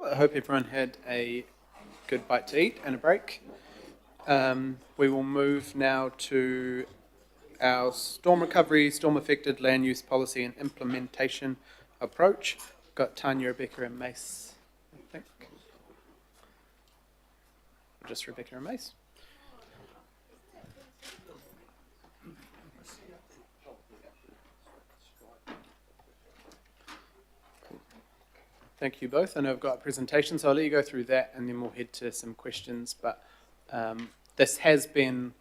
I hope everyone had a good bite to eat and a break. We will move now to our storm recovery, storm affected land use policy and implementation approach. We've got Tanya, Rebecca and Mace, I think. Just Rebecca and Mace. Thank you both. I know I've got a presentation, so I'll let you go through that and then we'll head to some questions. But this has been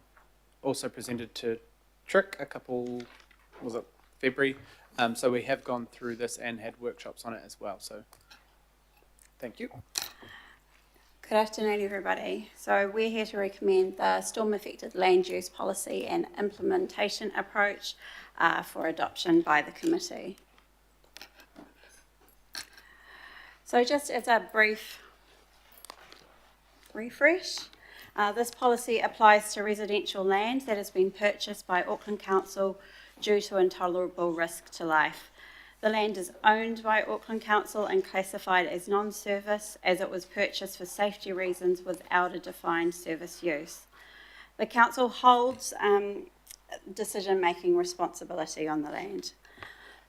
also presented to Trick a couple, was it February? So we have gone through this and had workshops on it as well. So thank you. Good afternoon, everybody. So we're here to recommend the storm affected land use policy and implementation approach for adoption by the committee. So just as a brief refresh, this policy applies to residential land that has been purchased by Auckland Council due to intolerable risk to life. The land is owned by Auckland Council and classified as non-service as it was purchased for safety reasons without a defined service use. The council holds decision-making responsibility on the land.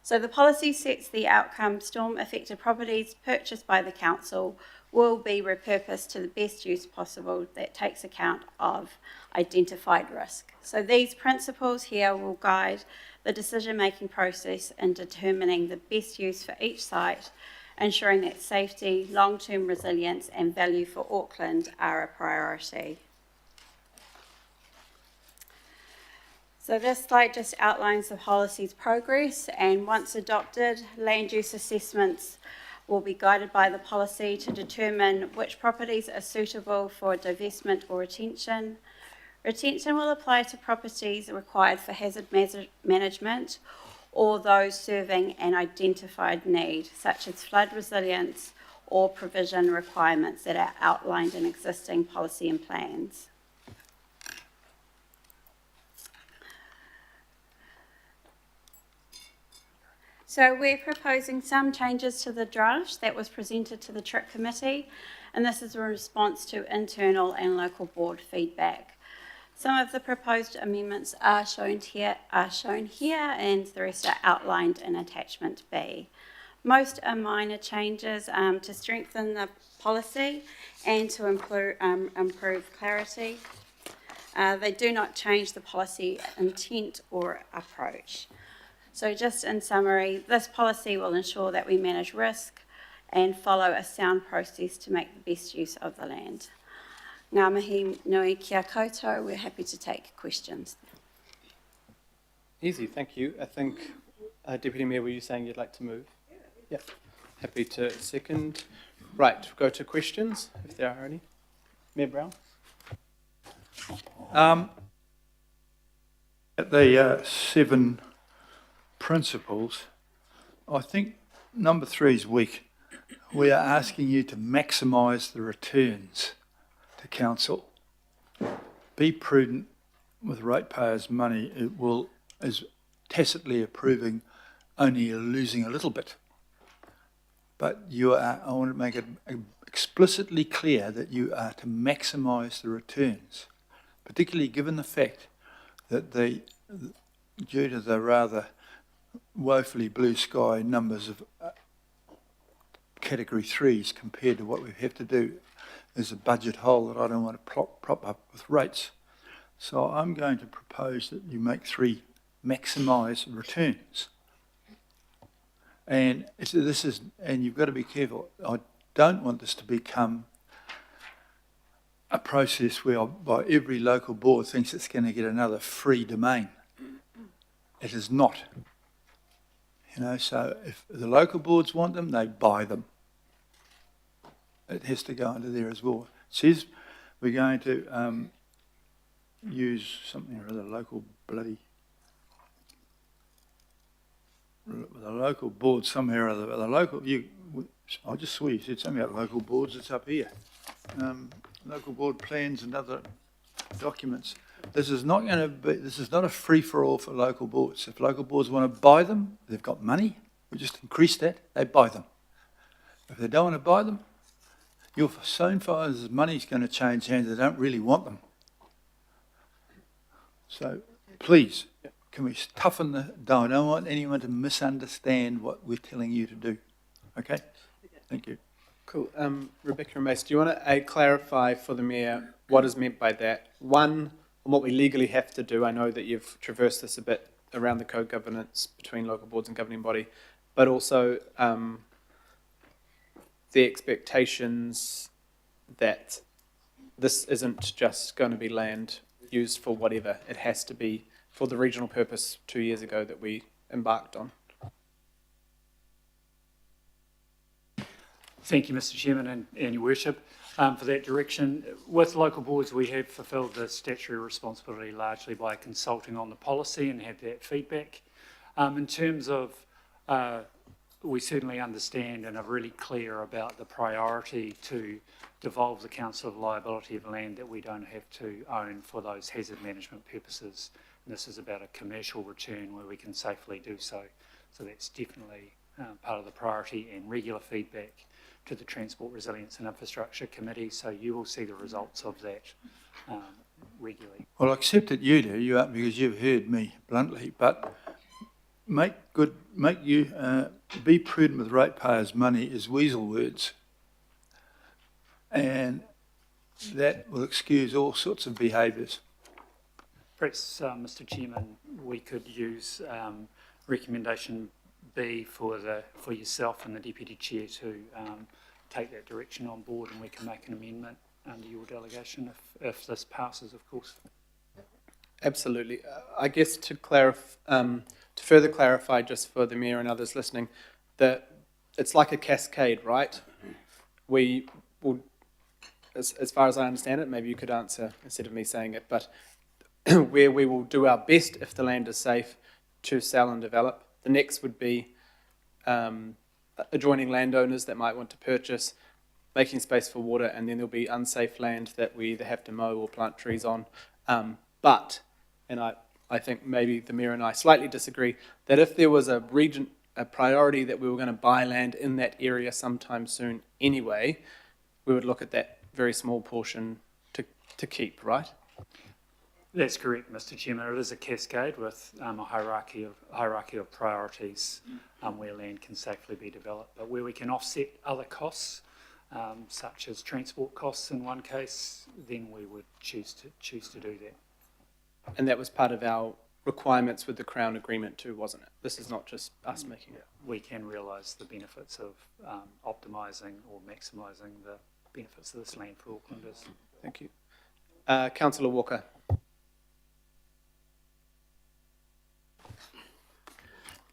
So the policy sets the outcome: storm affected properties purchased by the council will be repurposed to the best use possible that takes account of identified risk. So these principles here will guide the decision-making process in determining the best use for each site, ensuring that safety, long-term resilience and value for Auckland are a priority. So this slide just outlines the policy's progress, and once adopted, land use assessments will be guided by the policy to determine which properties are suitable for divestment or retention. Retention will apply to properties required for hazard management or those serving an identified need, such as flood resilience or provision requirements that are outlined in existing policy and plans. So we're proposing some changes to the draft that was presented to the TRIC committee, and this is a response to internal and local board feedback. Some of the proposed amendments are shown here, and the rest are outlined in attachment B. Most are minor changes to strengthen the policy and to improve clarity. They do not change the policy intent or approach. So just in summary, this policy will ensure that we manage risk and follow a sound process to make the best use of the land. Ngā mihi nui kia koutou, we're happy to take questions. Easy, thank you. I think, Deputy Mayor, were you saying you'd like to move? Yeah. Happy to second. Right, go to questions, if there are any. Mayor Brown? The 7 principles, I think number 3 is weak. We are asking you to maximise the returns to council. Be prudent with ratepayers' money. It is tacitly approving only losing a little bit. But I want to make it explicitly clear that you are to maximise the returns, particularly given the fact that due to the rather woefully blue sky numbers of category 3s compared to what we have to do, there's a budget hole that I don't want to prop up with rates. So I'm going to propose that you make 3 maximise returns. And and you've got to be careful. I don't want this to become a process whereby every local board thinks it's going to get another free domain. It is not. So if the local boards want them, they buy them. It has to go under there as well. It says we're going to use something or other, local board somewhere or other. I just saw you said something about local boards. It's up here. Local board plans and other documents. This is not a free-for-all for local boards. If local boards want to buy them, they've got money. We just increase that, they buy them. If they don't want to buy them, You're so far as money's going to change hands, they don't really want them. So please, can we toughen the down? I don't want anyone to misunderstand what we're telling you to do. Okay? Thank you. Cool. Rebecca and Mace, do you want to clarify for the Mayor what is meant by that? One, on what we legally have to do. I know that you've traversed this a bit around the co-governance between local boards and governing body, but also the expectations that this isn't just going to be land used for whatever. It has to be for the regional purpose 2 years ago that we embarked on. Thank you, Mr. Chairman and Your Worship, for that direction. With local boards, we have fulfilled the statutory responsibility largely by consulting on the policy and have that feedback. In terms of, we certainly understand and are really clear about the priority to devolve the council of liability of land that we don't have to own for those hazard management purposes. And this is about a commercial return where we can safely do so. So that's definitely part of the priority and regular feedback to the Transport Resilience and Infrastructure Committee, so you will see the results of that regularly. Well, I accept that you do, because you've heard me bluntly, but be prudent with ratepayers' money is weasel words. And that will excuse all sorts of behaviours. Perhaps, Mr. Chairman, we could use recommendation B for yourself and the Deputy Chair to take that direction on board, and we can make an amendment under your delegation if this passes, of course. Absolutely. I guess to further clarify, just for the Mayor and others listening, that it's like a cascade, right? We will, as far as I understand it, maybe you could answer instead of me saying it, but where we will do our best if the land is safe to sell and develop. The next would be adjoining landowners that might want to purchase, making space for water, and then there'll be unsafe land that we either have to mow or plant trees on. But, and I think maybe the Mayor and I slightly disagree, that if there was a priority that we were going to buy land in that area sometime soon anyway, we would look at that very small portion to keep, right? That's correct, Mr. Chairman. It is a cascade with a hierarchy of priorities where land can safely be developed, but where we can offset other costs, such as transport costs in one case, then we would choose to do that. And that was part of our requirements with the Crown Agreement too, wasn't it? This is not just us making it. We can realise the benefits of optimising or maximising the benefits of this land for Aucklanders. Thank you. Councillor Walker.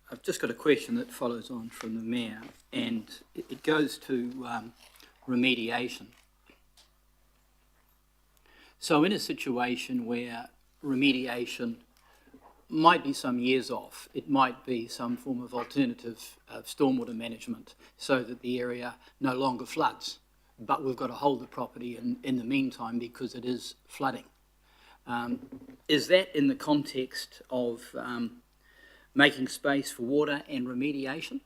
I've just got a question that follows on from the Mayor, and it goes to remediation. So in a situation where remediation might be some years off, it might be some form of alternative stormwater management so that the area no longer floods, but we've got to hold the property in the meantime because it is flooding. Is that in the context of making space for water and remediation?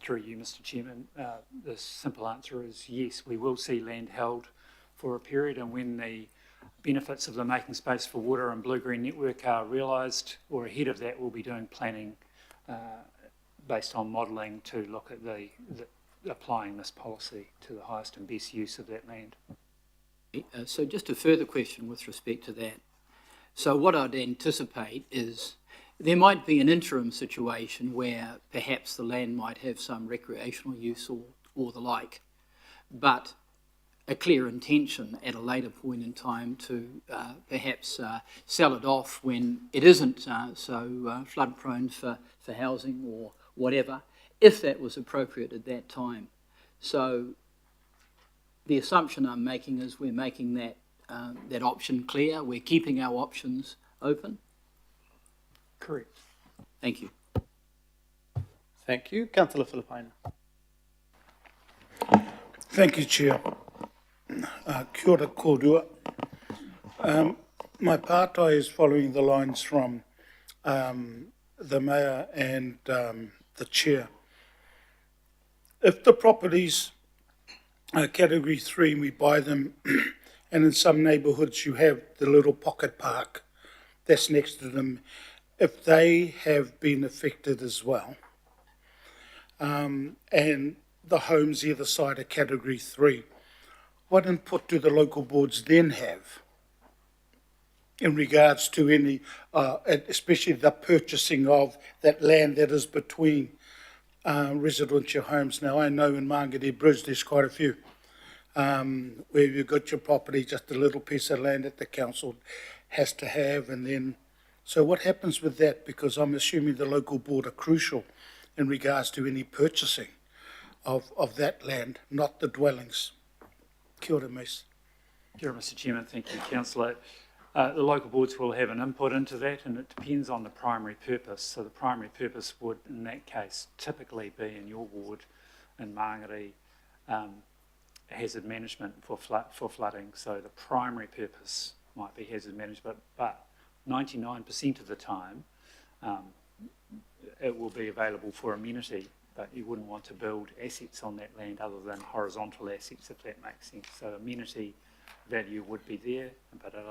Through you, Mr. Chairman, the simple answer is yes, we will see land held for a period, and when the benefits of the making space for water and blue-green network are realised, or ahead of that, we'll be doing planning based on modelling to look at the applying this policy to the highest and best use of that land. So just a further question with respect to that. So what I'd anticipate is there might be an interim situation where perhaps the land might have some recreational use or the like, but a clear intention at a later point in time to perhaps sell it off when it isn't so flood prone for housing or whatever, if that was appropriate at that time. So the assumption I'm making is we're making that option clear, we're keeping our options open. Correct. Thank you. Thank you. Councillor Filipaina. Thank you, Chair. Kia ora kōrua. My pātai is following the lines from the Mayor and the Chair. if the properties are category 3 and we buy them, and in some neighbourhoods you have the little pocket park that's next to them, if they have been affected as well, and the homes either side are category 3, what input do the local boards then have in regards to any, especially the purchasing of that land that is between residential homes? Now, I know in Mangere Bridge there's quite a few where you've got your property, just a little piece of land that the council has to have, and then, so what happens with that? Because I'm assuming the local board are crucial in regards to any purchasing of that land, not the dwellings. Kia ora, Mace. Kia ora, Mr Chairman. Thank you, Councillor. The local boards will have an input into that, and it depends on the primary purpose. So the primary purpose would, in that case, typically be in your ward in Mangere, hazard management for flooding. So the primary purpose might be hazard management, but 99% of the time it will be available for amenity, but you wouldn't want to build assets on that land other than horizontal assets, if that makes sense. So amenity value would be there, but at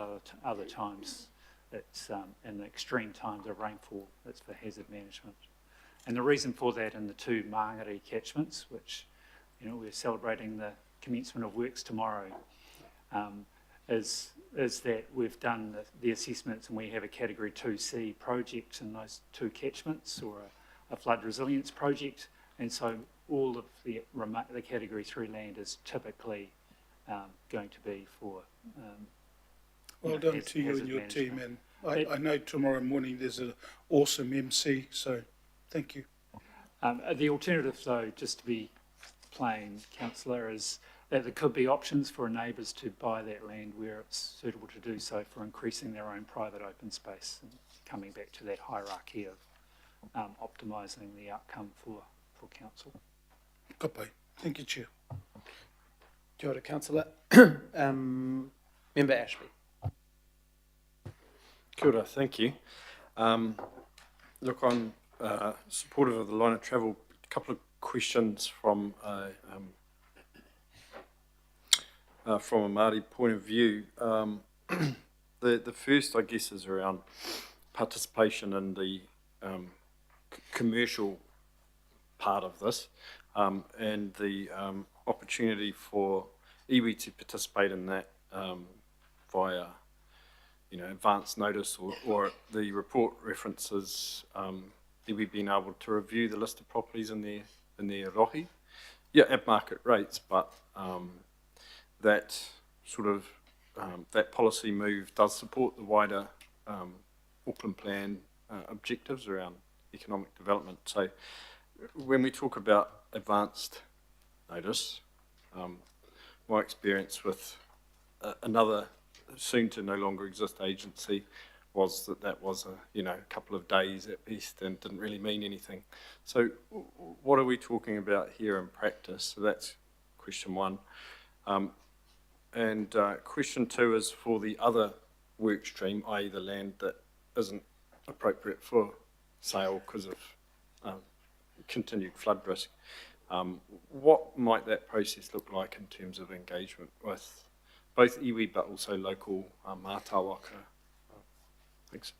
other times, it's in the extreme times of rainfall, it's for hazard management. And the reason for that in the 2 Mangere catchments, which, you know, we're celebrating the commencement of works tomorrow, is that we've done the assessments and we have a category 2C project in those 2 catchments, or a flood resilience project, and so all of the category 3 land is typically going to be for Well done to you and your team, and I know tomorrow morning there's an awesome MC, so thank you. The alternative, though, just to be plain, Councillor, is that there could be options for neighbours to buy that land where it's suitable to do so for increasing their own private open space, and coming back to that hierarchy of optimising the outcome for council. Ka pai. Thank you, Chair. Kia ora, Councillor. Member Ashby. Kia ora, thank you. Look, I'm supportive of the line of travel. A couple of questions from a Māori point of view. The first, I guess, is around participation in the commercial part of this, and the opportunity for iwi to participate in that via, you know, advance notice, or the report references iwi being able to review the list of properties in their rohi, at market rates, but that sort of that policy move does support the wider Auckland Plan objectives around economic development. So when we talk about advanced notice, my experience with another soon to no longer exist agency was that was a couple of days at best and didn't really mean anything. So what are we talking about here in practice? So that's question one. And question two is for the other work stream, i.e. the land that isn't appropriate for sale because of continued flood risk. What might that process look like in terms of engagement with both iwi but also local mātāwaka? Thanks.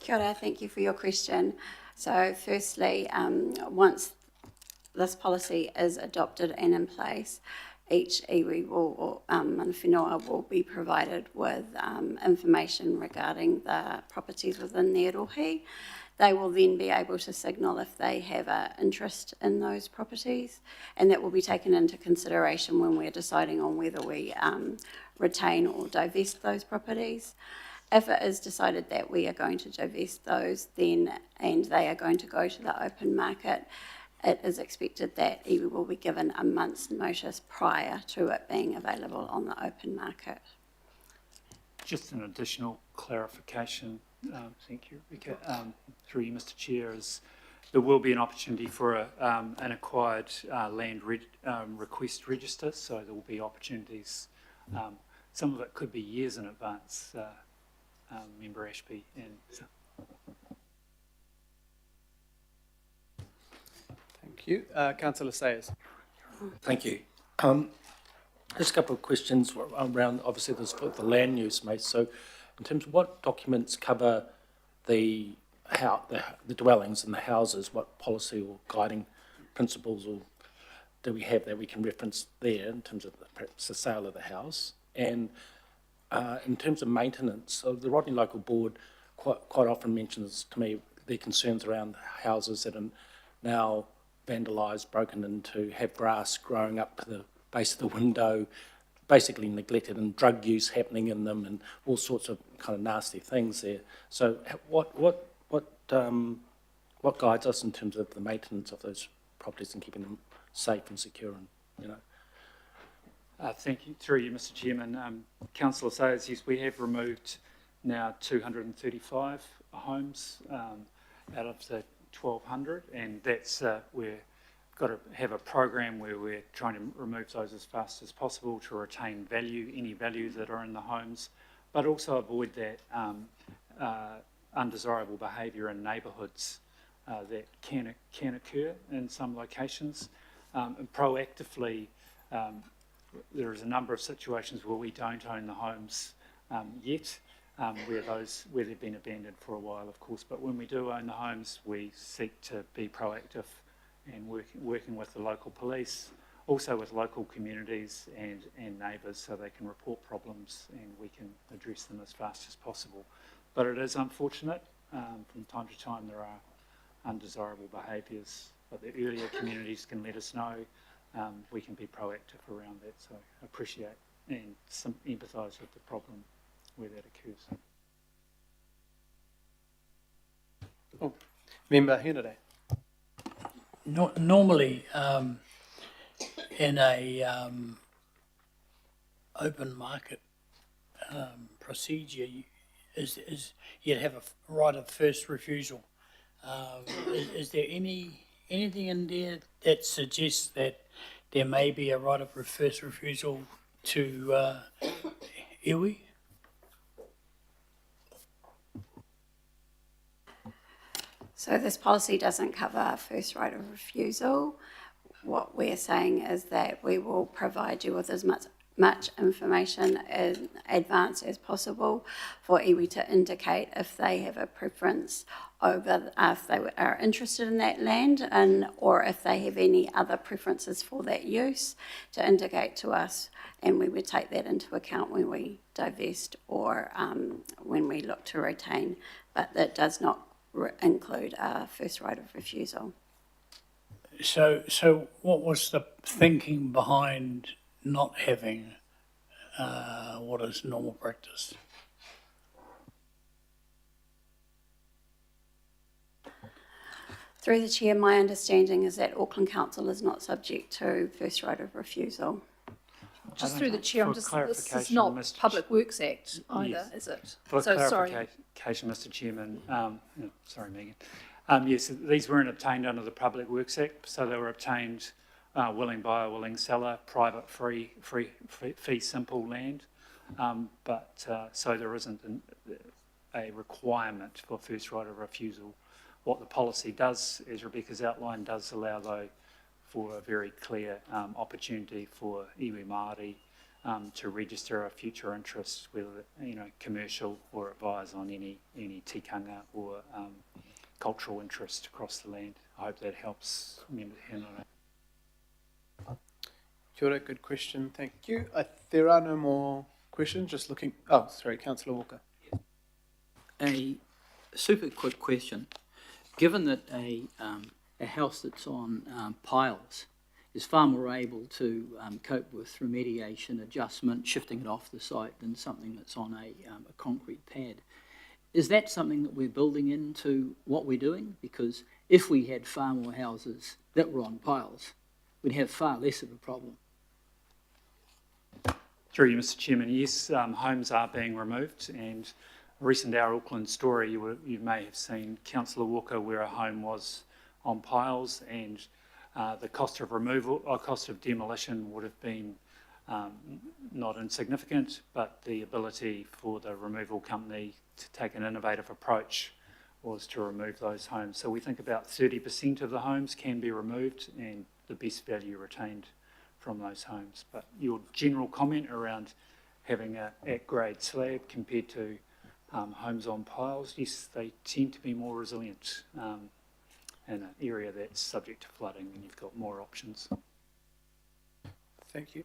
Kia ora, thank you for your question. So firstly, once this policy is adopted and in place, each iwi and whenua will be provided with information regarding the properties within their rohi. They will then be able to signal if they have an interest in those properties, and that will be taken into consideration when we're deciding on whether we retain or divest those properties. If it is decided that we are going to divest those, then, and they are going to go to the open market, it is expected that iwi will be given a month's notice prior to it being available on the open market. Just an additional clarification, thank you, Rebecca, through you, Mr Chair, is there will be an opportunity for an acquired land request register, so there will be opportunities. Some of it could be years in advance, Member Ashby. And you. Councillor Sayers. Thank you. Just a couple of questions around, obviously, this for the land use, mate. So in terms of what documents cover the dwellings and the houses, what policy or guiding principles or do we have that we can reference there in terms of perhaps the sale of the house? And in terms of maintenance, so the Rodney Local Board quite often mentions to me their concerns around houses that are now vandalised, broken into, have grass growing up to the base of the window, basically neglected, and drug use happening in them, and all sorts of kind of nasty things there. So what guides us in terms of the maintenance of those properties and keeping them safe and secure, and you know? Thank you. Through you, Mr. Chairman. Councillor Sayers, yes, we have removed now 235 homes out of the 1,200, and that's we're got to have a program where we're trying to remove those as fast as possible to retain value, any value that are in the homes, but also avoid that undesirable behaviour in neighbourhoods that can occur in some locations. And proactively, there is a number of situations where we don't own the homes yet, where they've been abandoned for a while, of course. But when we do own the homes, we seek to be proactive and working with the local police, also with local communities and neighbours, so they can report problems and we can address them as fast as possible. But it is unfortunate. From time to time there are undesirable behaviours, but the earlier communities can let us know, we can be proactive around that. So I appreciate and empathise with the problem where that occurs. Oh, Member Henade. Normally, in a open market procedure, is you'd have a right of first refusal. Is there anything in there that suggests that there may be a right of first refusal to iwi? So this policy doesn't cover first right of refusal. What we're saying is that we will provide you with as much information in advance as possible for iwi to indicate if they have a preference over, if they are interested in that land, or if they have any other preferences for that use, to indicate to us, and we would take that into account when we divest or when we look to retain, but that does not include a first right of refusal. So what was the thinking behind not having what is normal practice? Through the Chair, my understanding is that Auckland Council is not subject to first right of refusal. Just through the Chair, this is not Public Works Act either, Yes. is it? For So, sorry. clarification, Mr. Chairman, sorry, Megan. Yes, these weren't obtained under the Public Works Act, so they were obtained willing buyer, willing seller, private, fee simple land. So there isn't a requirement for first right of refusal. What the policy does, as Rebecca's outlined, does allow, though, for a very clear opportunity for iwi Māori to register a future interest, whether commercial, or advise on any tikanga or cultural interest across the land. I hope that helps, Member Henare. Kia ora, good question, thank you. There are no more questions, just looking, oh, sorry, Councillor Walker. A super quick question. Given that a house that's on piles is far more able to cope with remediation, adjustment, shifting it off the site than something that's on a concrete pad, is that something that we're building into what we're doing? Because if we had far more houses that were on piles, we'd have far less of a problem. Through you, Mr. Chairman, yes, homes are being removed, and a recent Our Auckland story, you may have seen, Councillor Walker, where a home was on piles, and the cost of removal, or cost of demolition, would have been not insignificant, but the ability for the removal company to take an innovative approach was to remove those homes. So we think about 30% of the homes can be removed and the best value retained from those homes. But your general comment around having a at-grade slab compared to homes on piles, yes, they tend to be more resilient in an area that's subject to flooding, and you've got more options. Thank you.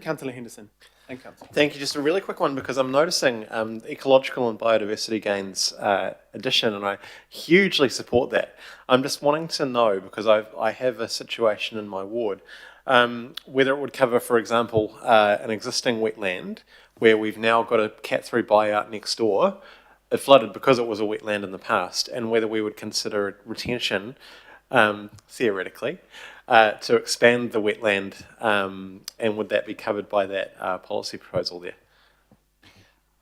Councillor Henderson. And Councillor. Thank you. Just a really quick one, because I'm noticing ecological and biodiversity gains addition, and I hugely support that. I'm just wanting to know, because I have a situation in my ward, whether it would cover, for example, an existing wetland where we've now got a Cat 3 buyout next door. It flooded because it was a wetland in the past, and whether we would consider retention, theoretically, to expand the wetland, and would that be covered by that policy proposal there?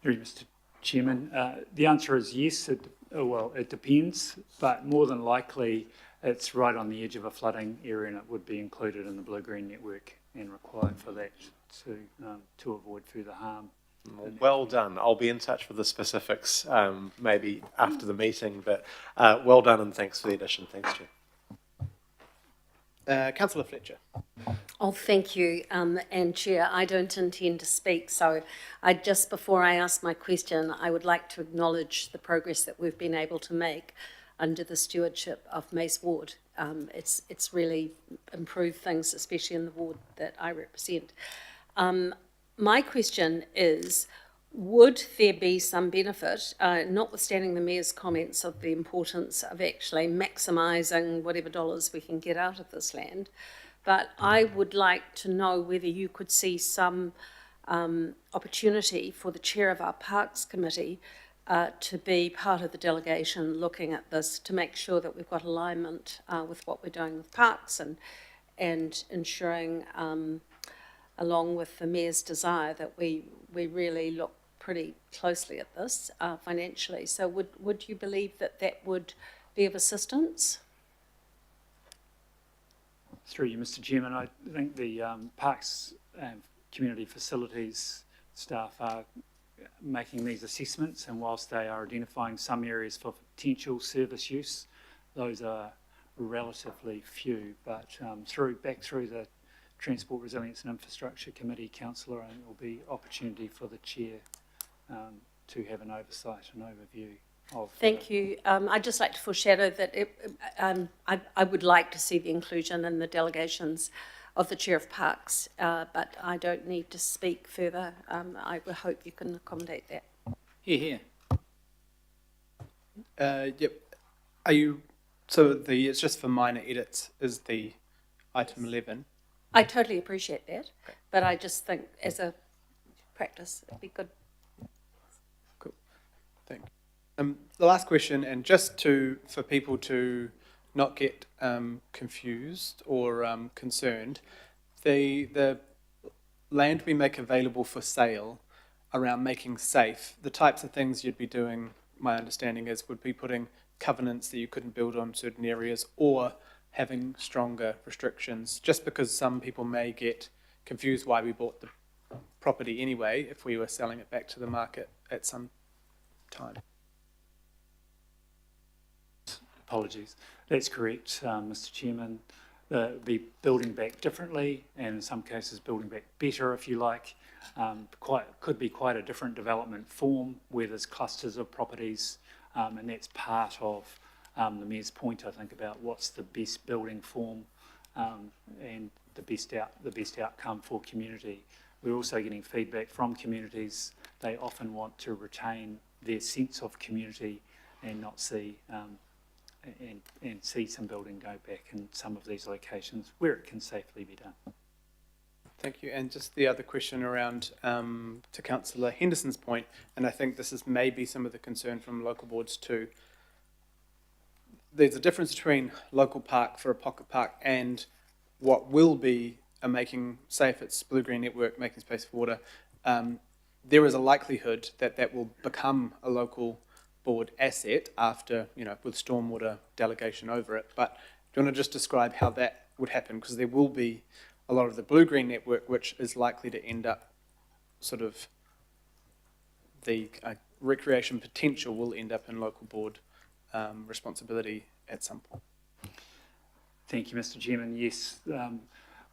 Through you, Mr. Chairman. The answer is yes. It depends, but more than likely it's right on the edge of a flooding area, and it would be included in the blue-green network and required for that to avoid further harm. Well done. I'll be in touch with the specifics maybe after the meeting, but well done and thanks for the addition. Thanks, Chair. Councillor Fletcher. Oh, thank you. And Chair, I don't intend to speak, so before I ask my question, I would like to acknowledge the progress that we've been able to make under the stewardship of Mace Ward. It's really improved things, especially in the ward that I represent. My question is, would there be some benefit, notwithstanding the Mayor's comments of the importance of actually maximising whatever dollars we can get out of this land, but I would like to know whether you could see some opportunity for the chair of our Parks Committee to be part of the delegation looking at this, to make sure that we've got alignment with what we're doing with parks and ensuring, along with the Mayor's desire, that we really look pretty closely at this financially. So would you believe that would be of assistance? Through you, Mr. Chairman, I think the Parks and Community Facilities staff are making these assessments, and whilst they are identifying some areas for potential service use, those are relatively few. But back through the Transport, Resilience and Infrastructure Committee, Councillor, and there will be opportunity for the Chair to have an oversight and overview of... Thank you. I'd just like to foreshadow that I would like to see the inclusion in the delegations of the Chair of Parks, but I don't need to speak further. I hope you can accommodate that. Here. Yep. Are you... So it's just for minor edits, is the item 11? I totally appreciate that, but I just think as a practice, it'd be good. Cool. Thank you. The last question, and just for people to not get confused or concerned, the land we make available for sale around making safe, the types of things you'd be doing, my understanding is, would be putting covenants that you couldn't build on certain areas, or having stronger restrictions, just because some people may get confused why we bought the property anyway if we were selling it back to the market at some time. Apologies. That's correct, Mr. Chairman. Be building back differently, and in some cases building back better, if you like. Could be quite a different development form where there's clusters of properties, and that's part of the Mayor's point, I think, about what's the best building form and the best outcome for community. We're also getting feedback from communities. They often want to retain their sense of community and not see and see some building go back in some of these locations where it can safely be done. Thank you. And just the other question around to Councillor Henderson's point, and I think this is maybe some of the concern from local boards too. There's a difference between local park for a pocket park and what will be a making safe, it's blue-green network, making space for water. There is a likelihood that will become a local board asset after, with stormwater delegation over it. But do you want to just describe how that would happen? Because there will be a lot of the blue-green network which is likely to end up sort of the recreation potential will end up in local board responsibility at some point. Thank you, Mr. Chairman. Yes,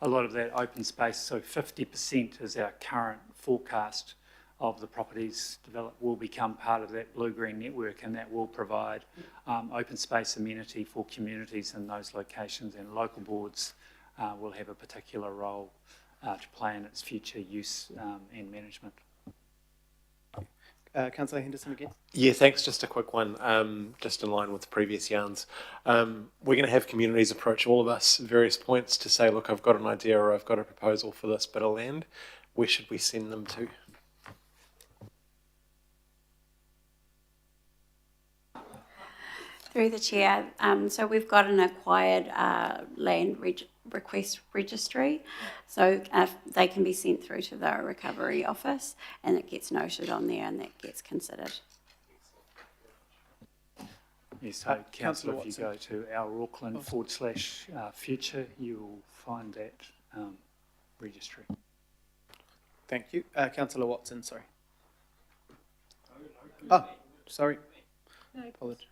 a lot of that open space, so 50% is our current forecast of the properties developed, will become part of that blue-green network, and that will provide open space amenity for communities in those locations, and local boards will have a particular role to play in its future use and management. Councillor Henderson again. Yeah, thanks. Just a quick one, just in line with the previous yarns. We're going to have communities approach all of us at various points to say, look, I've got an idea or I've got a proposal for this bit of land. Where should we send them to? Through the chair, so we've got an acquired land request registry, so they can be sent through to the recovery office, and it gets noted on there, and that gets considered. Yes, so Councillor, if you go to our Auckland /future, you'll find that registry. Thank you. Councillor Watson, sorry. Oh, sorry. Apologies.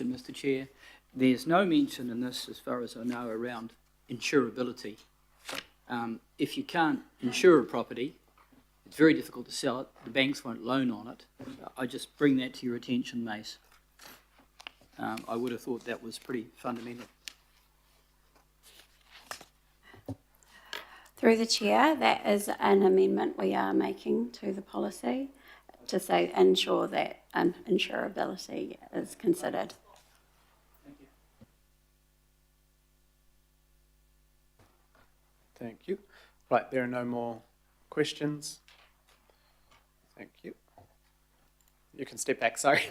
Mr. Chair, there's no mention in this, as far as I know, around insurability. If you can't insure a property, it's very difficult to sell it. The banks won't loan on it. I just bring that to your attention, Mace. I would have thought that was pretty fundamental. Through the chair, that is an amendment we are making to the policy to say ensure that insurability is considered. Thank you. Right, there are no more questions. Thank you. You can step back, sorry.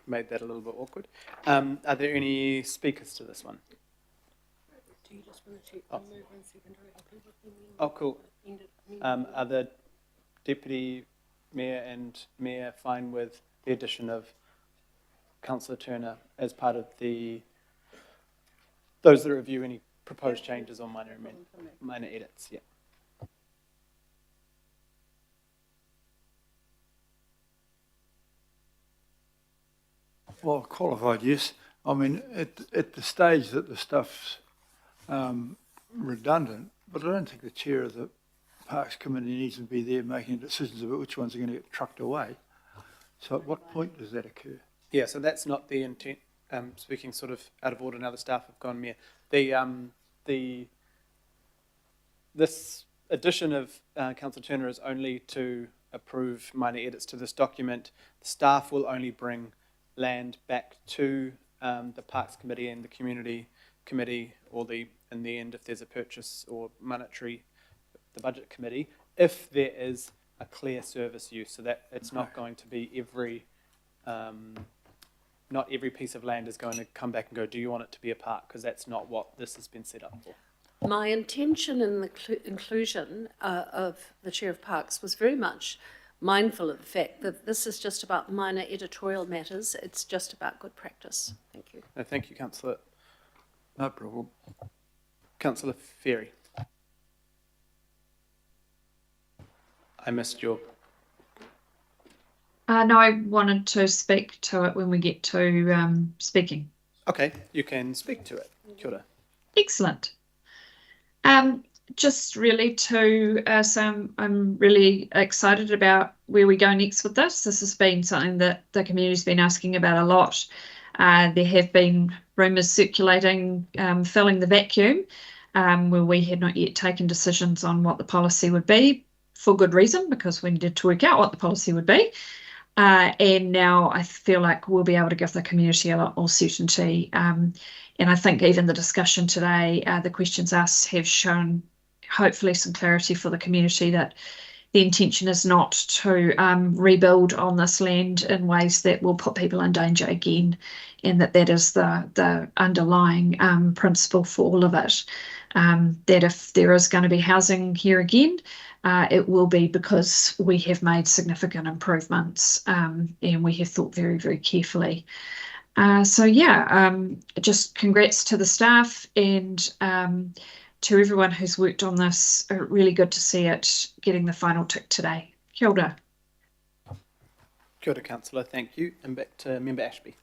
Made that a little bit awkward. Are there any speakers to this one? Do you just want to check the move and secondary? Oh, cool. Are the Deputy Mayor and Mayor fine with the addition of Councillor Turner as part of those that review any proposed changes or minor edits? Yeah. Well, qualified, yes. I mean, at the stage that the stuff's redundant, but I don't think the chair of the Parks Committee needs to be there making decisions about which ones are going to get trucked away. So at what point does that occur? Yeah, so that's not the intent. Speaking sort of out of order, and other staff have gone, Mayor. This addition of Councillor Turner is only to approve minor edits to this document. The staff will only bring land back to the Parks Committee and the Community Committee, or in the end, if there's a purchase or monetary, the Budget Committee, if there is a clear service use, so that it's not going to be not every piece of land is going to come back and go, do you want it to be a park? Because that's not what this has been set up for. My intention in the inclusion of the Chair of Parks was very much mindful of the fact that this is just about minor editorial matters. It's just about good practice. Thank you. No, thank you, Councillor. No problem. Councillor Ferry. I missed your... No, I wanted to speak to it when we get to speaking. Okay, you can speak to it. Kia ora. Excellent. Just really to so I'm really excited about where we go next with this. This has been something that the community's been asking about a lot. There have been rumours circulating, filling the vacuum, where we had not yet taken decisions on what the policy would be, for good reason, because we needed to work out what the policy would be. And now I feel like we'll be able to give the community a lot more certainty. And I think even the discussion today, the questions asked have shown hopefully some clarity for the community that the intention is not to rebuild on this land in ways that will put people in danger again, and that is the underlying principle for all of it. That if there is going to be housing here again, it will be because we have made significant improvements and we have thought very, very carefully. Just congrats to the staff and to everyone who's worked on this. Really good to see it getting the final tick today. Kia ora. Kia ora, councillor, thank you. And back to Member Ashby.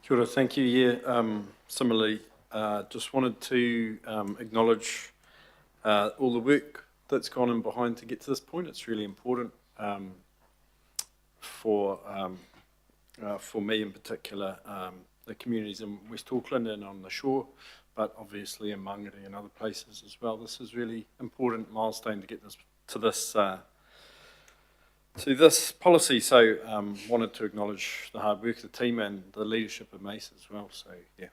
Kia ora, thank you. Yeah, similarly, just wanted to acknowledge all the work that's gone in behind to get to this point. It's really important for me in particular, the communities in West Auckland and on the shore, but obviously in Mangere and other places as well. This is really important milestone to get this to this policy. So wanted to acknowledge the hard work of the team and the leadership of Mace as well. So yeah,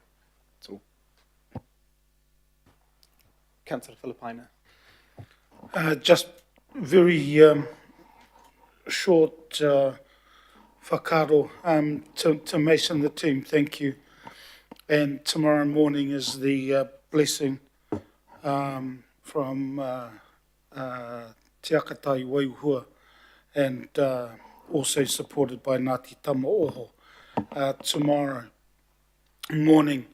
that's all. Councillor Filipaina. Just very short whakaaro to Mace and the team, thank you. And tomorrow morning is the blessing from Te Akatai Waiuhua, and also supported by Ngāti Tamaoho tomorrow morning,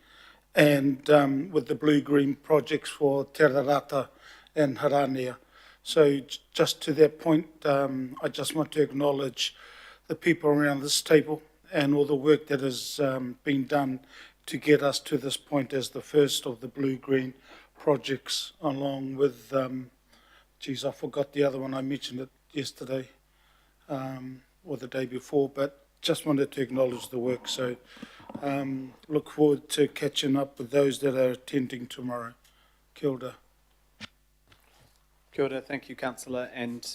and with the blue-green projects for Te Rarata and Haranea. So just to that point, I just want to acknowledge the people around this table and all the work that has been done to get us to this point as the first of the blue-green projects, along with, geez, I forgot the other one, I mentioned it yesterday or the day before, but just wanted to acknowledge the work. So look forward to catching up with those that are attending tomorrow. Kia ora. Kia ora, thank you, councillor. And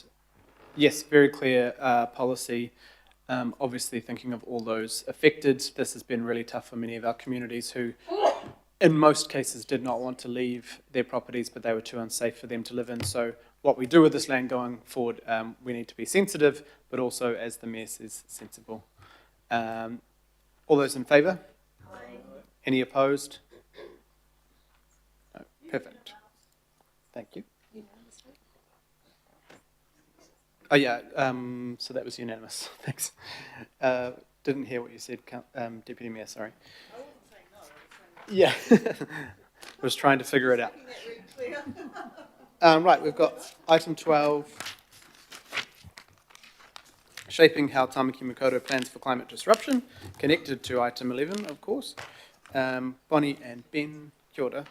yes, very clear policy. Obviously thinking of all those affected. This has been really tough for many of our communities who, in most cases, did not want to leave their properties, but they were too unsafe for them to live in. So what we do with this land going forward, we need to be sensitive, but also, as the Mayor says, sensible. All those in favour? Aye. Any opposed? No. Perfect. Thank you. Oh yeah, so that was unanimous. Thanks. Didn't hear what you said, Deputy Mayor, sorry. I wasn't saying no, I was saying no. Yeah, was trying to figure it out. Right, we've got item 12, shaping how Tāmaki Makaurau plans for climate disruption, connected to item 11, of course. Bonnie and Ben, kia ora.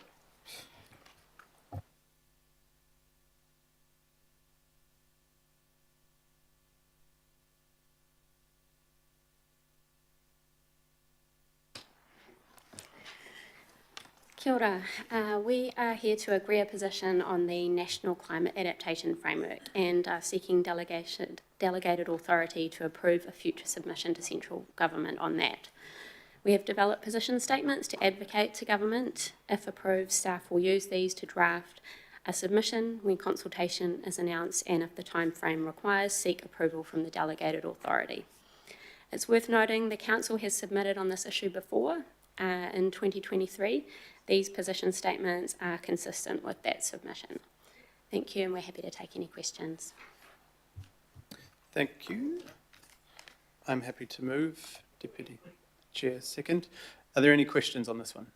Kia ora. We are here to agree a position on the National Climate Adaptation Framework and are seeking delegated authority to approve a future submission to central government on that. We have developed position statements to advocate to government. If approved, staff will use these to draft a submission when consultation is announced, and if the time frame requires, seek approval from the delegated authority. It's worth noting the council has submitted on this issue before in 2023. These position statements are consistent with that submission. Thank you, and we're happy to take any questions. Thank you. I'm happy to move. Deputy Chair, second. Are there any questions on this one?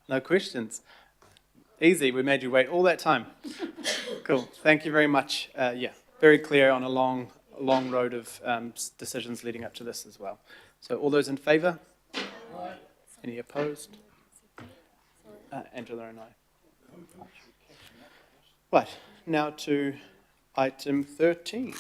No questions? Easy, we made you wait all that time. Cool, thank you very much. Yeah, very clear on a long road of decisions leading up to this as well. So all those in favour? Any opposed? Angela and I. Right, now to item 13.